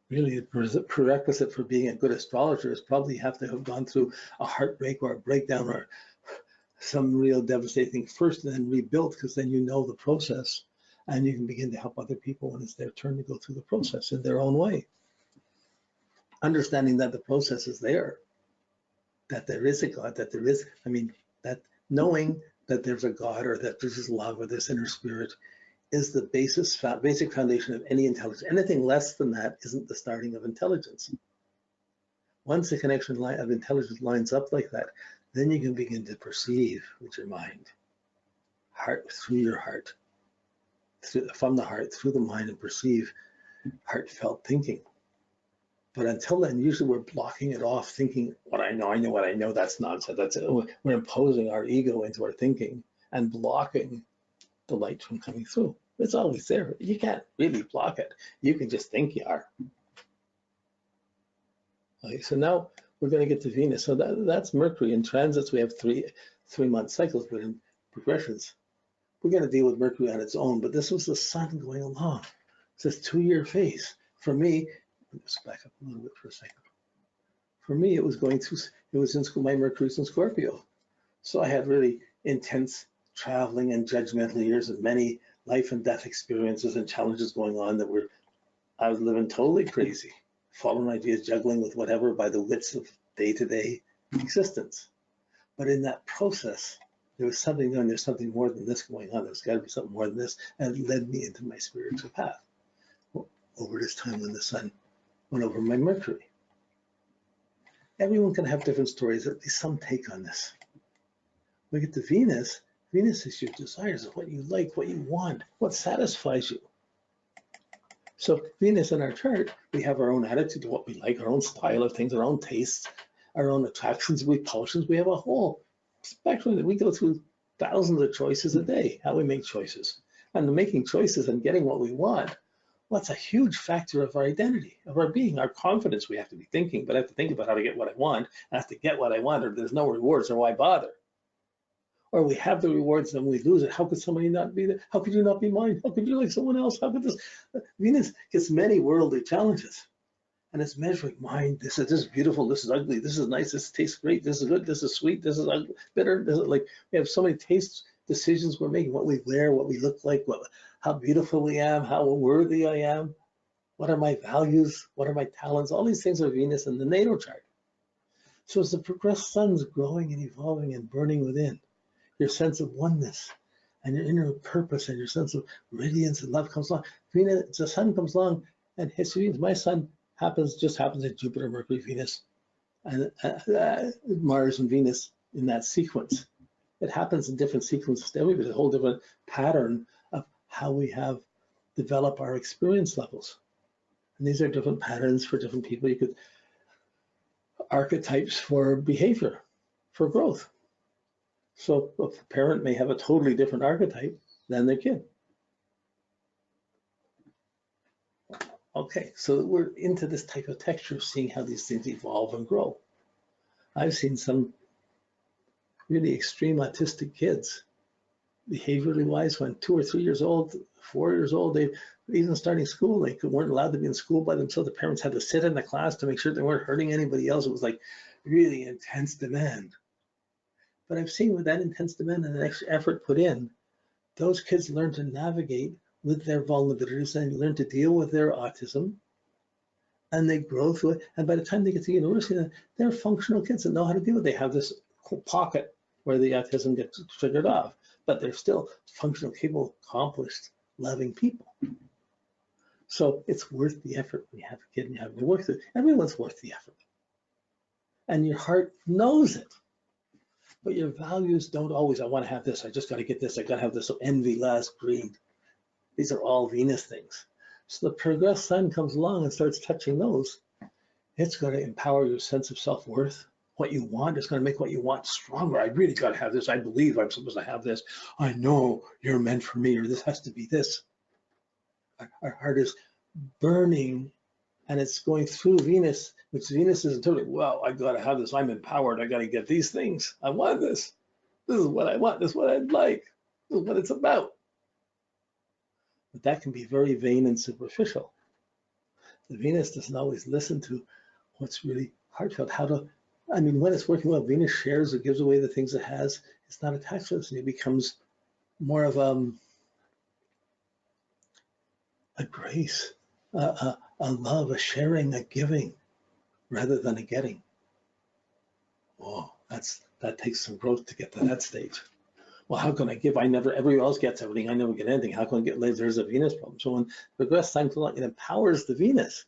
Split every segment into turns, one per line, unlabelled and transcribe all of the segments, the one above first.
Really, the prerequisite for being a good astrologer is probably you have to have gone through a heartbreak or a breakdown or some real devastating thing first, and then rebuild, because then you know the process and you can begin to help other people when it's their turn to go through the process in their own way. Understanding that the process is there, that there is a God, that there is, that knowing that there's a God or that there's this love or this inner spirit is the basic foundation of any intelligence. Anything less than that isn't the starting of intelligence. Once the connection of intelligence lines up like that, then you can begin to perceive with your mind, heart through your heart, from the heart through the mind, and perceive heartfelt thinking. But until then, usually we're blocking it off, thinking, what I know what I know. That's nonsense. That's it. We're imposing our ego into our thinking and blocking the light from coming through. It's always there. You can't really block it. You can just think you are. Okay, so now we're going to get to Venus. So that's Mercury. In transits, we have three-month cycles, but in progressions, we're going to deal with Mercury on its own. But this was the sun going along. It's this 2-year phase. For me, let's back up a little bit for a second. For me, it was going through, it was in school, my Mercury's in Scorpio. So I had really intense traveling and judgmental years and many life and death experiences and challenges going on that I was living totally crazy, following ideas, juggling with whatever by the wits of day-to-day existence. But in that process, there was something going, there's something more than this going on. There's got to be something more than this. And it led me into my spiritual path over this time when the sun went over my Mercury. Everyone can have different stories, at least some take on this. We get to Venus. Venus is your desires, what you like, what you want, what satisfies you. So Venus in our chart, we have our own attitude to what we like, our own style of things, our own tastes, our own attractions, repulsions. We have a whole spectrum that we go through thousands of choices a day, how we make choices. And making choices and getting what we want, well, that's a huge factor of our identity, of our being, our confidence. We have to be thinking, but I have to think about how to get what I want. I have to get what I want, or there's no rewards, or why bother? Or we have the rewards and we lose it. How could somebody not be there? How could you not be mine? How could you like someone else? How could this? Venus gets many worldly challenges, and it's measuring mind. This is beautiful. This is ugly. This is nice. This tastes great. This is good. This is sweet. This is ugly, bitter. This is like, we have so many tastes, decisions we're making. What we wear, what we look like, how beautiful I am, how worthy I am. What are my values? What are my talents? All these things are Venus in the natal chart. So as the progressed sun's growing and evolving and burning within, your sense of oneness and your inner purpose and your sense of radiance and love comes along. Venus, the sun comes along and hits Venus. My sun just happens at Jupiter, Mercury, Venus, and Mars and Venus in that sequence. It happens in different sequences to everybody, a whole different pattern of how we have developed our experience levels. And these are different patterns for different people. You could archetypes for behavior, for growth. So a parent may have a totally different archetype than their kid. Okay, so we're into this type of texture of seeing how these things evolve and grow. I've seen some really extreme autistic kids, behaviorally wise, when 2 or 3 years old, 4 years old, they even starting school, they weren't allowed to be in school by themselves. The parents had to sit in the class to make sure they weren't hurting anybody else. It was like really intense demand. But I've seen with that intense demand and the extra effort put in, those kids learn to navigate with their vulnerabilities and learn to deal with their autism, and they grow through it. And by the time they get to university, they're functional kids that know how to deal with it. They have this pocket where the autism gets triggered off, but they're still functional, capable, accomplished, loving people. So it's worth the effort when you have a kid and you have to work through it. Everyone's worth the effort. And your heart knows it. But your values don't always, I want to have this, I just got to get this, I got to have this, so envy, lust, greed. These are all Venus things. So the progressed sun comes along and starts touching those. It's going to empower your sense of self-worth, what you want. It's going to make what you want stronger. I really got to have this. I believe I'm supposed to have this. I know you're meant for me, or this has to be this. Our heart is burning, and it's going through Venus, which Venus is totally, well, I got to have this. I'm empowered. I got to get these things. I want this. This is what I want. This is what I'd like. This is what it's about. But that can be very vain and superficial. The Venus doesn't always listen to what's really heartfelt. When it's working well, Venus shares or gives away the things it has. It's not attached to us, and it becomes more of a grace, a love, a sharing, a giving, rather than a getting. Whoa, that takes some growth to get to that stage. Well, how can I give? Everyone else gets everything. I never get anything. How can I get laid? There's a Venus problem. So when progress time comes along, it empowers the Venus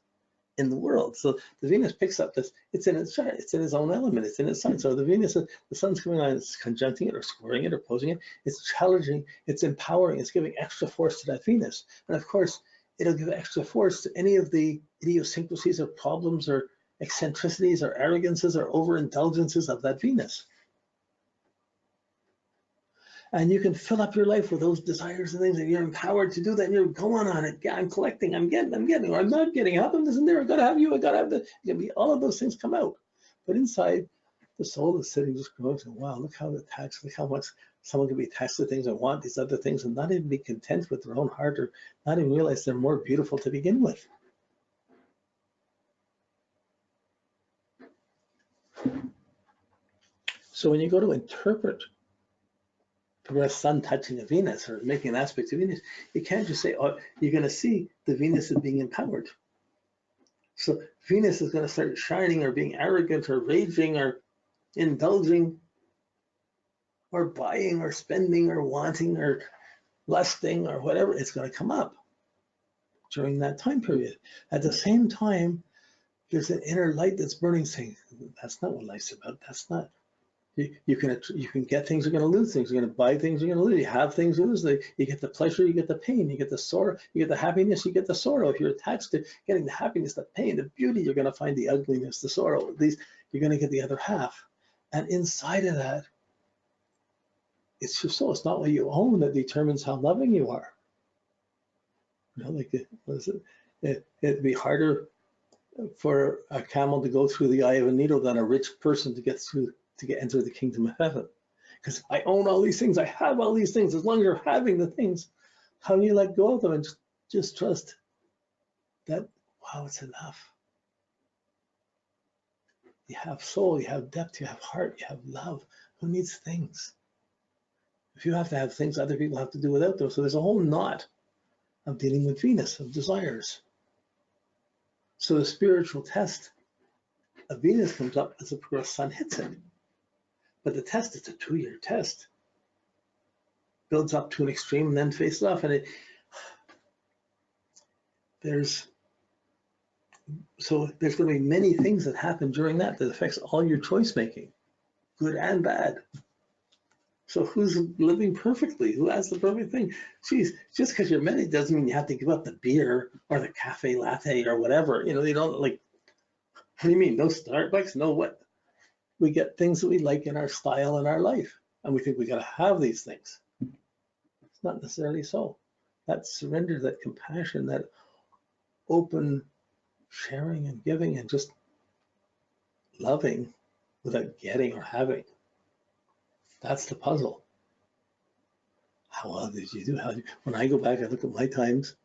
in the world. So the Venus picks up this, it's in its chart, it's in its own element, it's in its sign. So the Venus, the sun's coming on, it's conjuncting it or squaring it or opposing it. It's challenging, it's empowering, it's giving extra force to that Venus. And of course, it'll give extra force to any of the idiosyncrasies or problems or eccentricities or arrogances or overindulgences of that Venus. And you can fill up your life with those desires and things, and you're empowered to do that. And you're going on it. I'm collecting, I'm getting, or I'm not getting. How come this isn't there? I gotta have you. I gotta have all of those things come out. But inside, the soul is sitting just growing. Saying, wow, look how attached. Look how much someone can be attached to things and want these other things, and not even be content with their own heart, or not even realize they're more beautiful to begin with. So when you go to interpret progress sun touching a Venus or making an aspect to Venus, you can't just say, oh, you're going to see the Venus is being empowered. So Venus is going to start shining or being arrogant or raging or indulging or buying or spending or wanting or lusting or whatever. It's going to come up during that time period. At the same time, there's an inner light that's burning, saying, that's not what life's about. That's not. You can get things, you're going to lose things. You're going to buy things, you're going to lose. You have things, you lose. You get the pleasure, you get the pain. You get the sorrow, you get the happiness, you get the sorrow. If you're attached to getting the happiness, the pain, the beauty, you're going to find the ugliness, the sorrow. At least you're going to get the other half. And inside of that, it's your soul. It's not what you own that determines how loving you are. You know, like it'd be harder for a camel to go through the eye of a needle than a rich person to enter the kingdom of heaven. Because I own all these things, I have all these things. As long as you're having the things, how do you let go of them and just trust that, wow, it's enough. You have soul, you have depth, you have heart, you have love. Who needs things? If you have to have things, other people have to do without them. So there's a whole knot of dealing with Venus, of desires. So the spiritual test of Venus comes up as the progressed sun hits it. But the test, it's a 2-year test. Builds up to an extreme and then faces off. And there's going to be many things that happen during that affects all your choice making, good and bad. So who's living perfectly? Who has the perfect thing? Geez, just because you're married doesn't mean you have to give up the beer or the cafe latte or whatever. You know, they don't like, what do you mean? No Starbucks? No what? We get things that we like in our style in our life, and we think we got to have these things. It's not necessarily so. That surrender, that compassion, that open sharing and giving and just loving without getting or having. That's the puzzle. How well did you do? When I go back, I look at my times,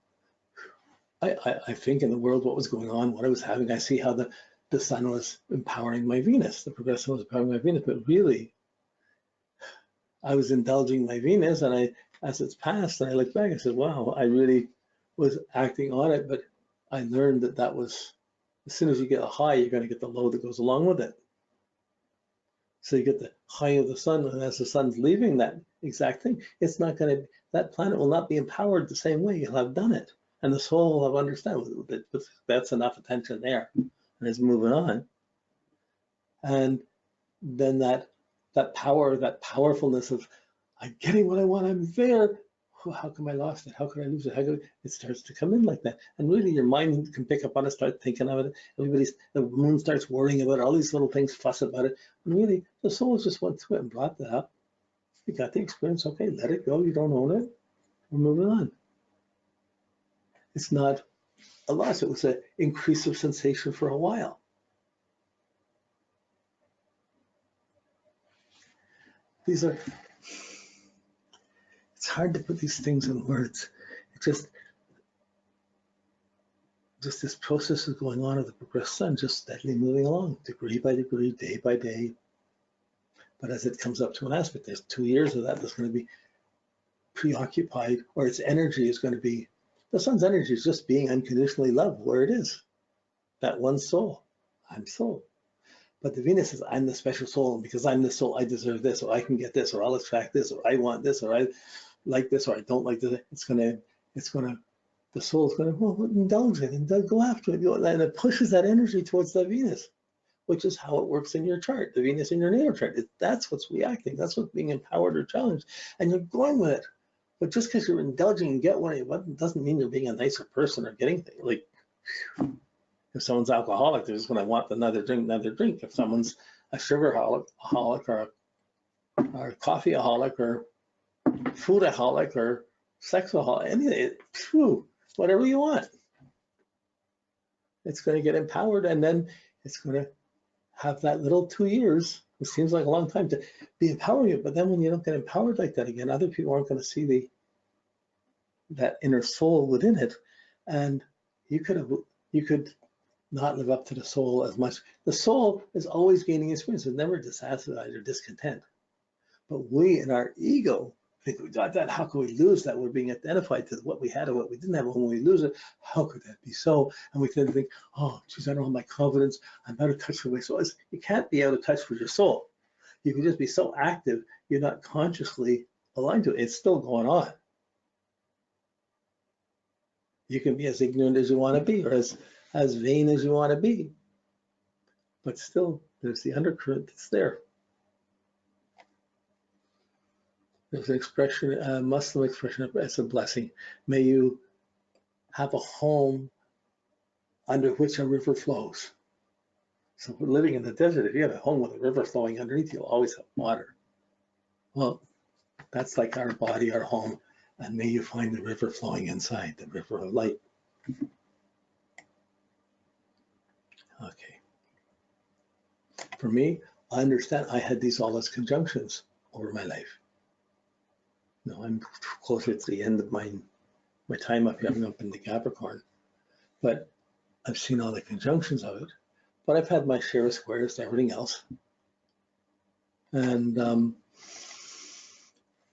I think in the world what was going on, what I was having, I see how the sun was empowering my Venus, the progressive was empowering my Venus, but really, I was indulging my Venus, and as it's passed, and I look back, I said, wow, I really was acting on it, but I learned that was, as soon as you get a high, you're going to get the low that goes along with it. So you get the high of the sun, and as the sun's leaving that exact thing, it's not going to, that planet will not be empowered the same way. You'll have done it, and the soul will have understood that that's enough attention there. And is moving on, and then that power, that powerfulness of I'm getting what I want, I'm there. How come I lost it? How could I lose it? It starts to come in like that, and really your mind can pick up on it, start thinking of it. The moon starts worrying about it, all these little things, fuss about it, and really the soul just went through it and brought that up. You got the experience, okay, let it go. You don't own it. We're moving on. It's not a loss. It was an increase of sensation for a while. It's hard to put these things in words. It's just just this process is going on of the progressed sun, just steadily moving along, degree by degree, day by day. But as it comes up to an aspect, there's 2 years of that that's going to be preoccupied, or its energy is going to be, the sun's energy is just being unconditionally loved where it is. That one soul, I'm soul. But the Venus is, I'm the special soul, and because I'm the soul, I deserve this, or I can get this, or I'll attract this, or I want this, or I like this, or I don't like this. The soul's gonna indulge it and go after it, and it pushes that energy towards the Venus, which is how it works in your chart, the Venus in your natal chart. That's what's reacting. That's what's being empowered or challenged, and you're going with it. But just because you're indulging and get what you want doesn't mean you're being a nicer person or getting things. Like, if someone's alcoholic, they're just going to want another drink. If someone's a sugaraholic or a coffeeaholic or foodaholic or sexaholic, anything, whatever you want, it's going to get empowered, and then it's going to have that little 2 years, which seems like a long time, to be empowering you. But then when you don't get empowered like that again, other people aren't going to see that inner soul within it, and you could not live up to the soul as much. The soul is always gaining experience. It's never dissatisfied or discontent. But we in our ego think we got that. How can we lose that? We're being identified to what we had or what we didn't have. When we lose it, how could that be so? And we can think, oh, geez, I don't have my confidence. I'm out of touch with my soul. You can't be out of touch with your soul. You can just be so active, you're not consciously aligned to it. It's still going on. You can be as ignorant as you want to be, or as vain as you want to be, but still there's the undercurrent that's there. There's an expression, a Muslim expression, it's a blessing. May you have a home under which a river flows. So if we're living in the desert, if you have a home with a river flowing underneath, you'll always have water. Well, that's like our body, our home, and may you find the river flowing inside, the river of light. Okay. For me, I understand I had all these conjunctions over my life. No, I'm closer to the end of my time up here. I'm up in the Capricorn, but I've seen all the conjunctions of it. But I've had my share of squares to everything else, and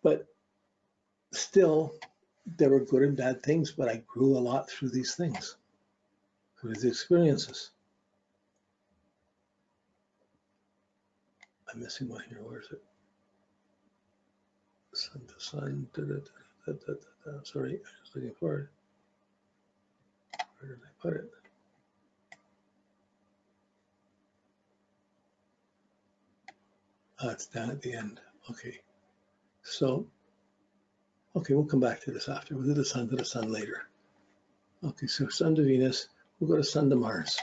but still, there were good and bad things. But I grew a lot through these things, through these experiences. I'm missing one here. Where is it? Sun to sun. Sorry, I was looking for it. Where did I put it? It's down at the end. Okay. So, okay, we'll come back to this after. We'll do the sun to the sun later. Okay, so sun to Venus. We'll go to sun to Mars.